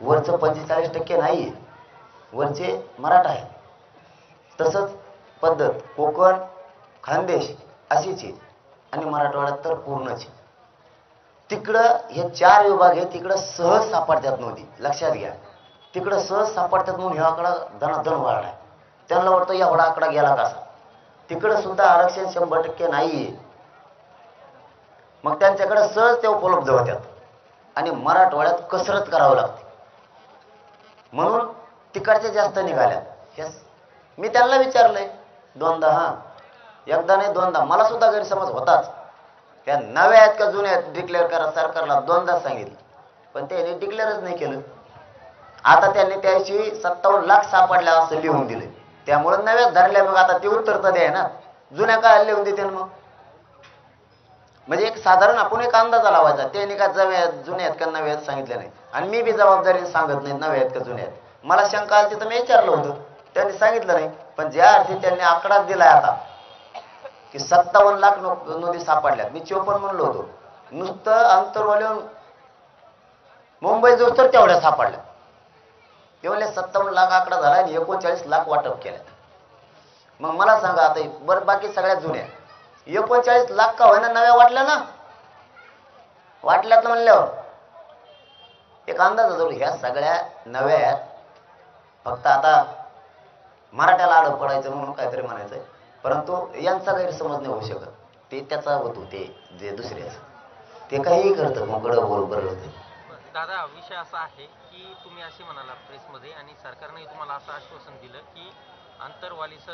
वरचं 45% नाही, वरचे मराठा आहे. तसंच पद्धत कोकण खानदेश अशीच आहे आणि मराठवाड्यात तर पूर्णच. तिकडं हे 4 विभाग आहे, तिकडं सहज सापडतात नव्हती, लक्षात घ्या. तिकडं सहज सापडतात म्हणून हा आकडा धनाधन वाढलाय. त्यांना वाटतं एवढा आकडा गेला कसा. तिकडं सुद्धा आरक्षण 100% नाहीये. मग त्यांच्याकडे सहज ते उपलब्ध होत्यात आणि मराठवाड्यात कसरत करावं लागते म्हणून तिकडचे जास्त निघाल्या. मी त्यांना विचारलंय दोनदा, एकदा नाही दोनदा, मला सुद्धा गैरसमज होताच. त्या नव्या आहेत का जुन्या आहेत डिक्लेअर करा सरकारला दोनदा सांगितलं, पण त्यांनी डिक्लेअरच नाही केलं. आता त्यांनी त्याशी 57 लाख सापडल्या असं लिहून दिले, त्यामुळे नव्याच धरल्या. मग आता ते उत्तर तर द्या ना, जुन्या काळाला लिहून देते मग. म्हणजे एक साधारण आपण एक अंदाजा लावायचा. त्यांनी का जुन्या आहेत का नव्या आहेत सांगितलं नाही, आणि मी बी जबाबदारीने सांगत नाही नव्या आहेत का जुन्या आहेत. मला शंका आली तर मी विचारलं होतं, त्यांनी सांगितलं नाही. पण ज्या अर्थी त्यांनी आकडाच दिलाय आता की 57 लाख नोंदी सापडल्यात, मी 54 म्हणलो होतो. नुसतं अंतरवाल्याहून मुंबई जो तर तेवढ्या सापडल्या. ते म्हणले 57 लाख आकडा झाला आणि 39 लाख वाटप केल्या. मग मला सांगा आता बरं, बाकी सगळ्यात जुन्या 39 लाख का होईना नव्या वाटल्या ना, वाटल्यात म्हणल्यावर एक अंदाज होतो ह्या सगळ्या नव्या आहेत. फक्त आता मराठ्याला आडं पडायचं म्हणून काहीतरी म्हणायचंय, परंतु यांचा गैरसमज नाही होऊ शकत. ते त्याचा होतो, ते जे दुसऱ्याच ते काहीही करतं मोकळं बरोबर होतं. दादा, विषय असा आहे की तुम्ही असे म्हणाला प्रेसमध्ये आणि सरकारने तुम्हाला असं आश्वासन दिलं की आंतरवालीसह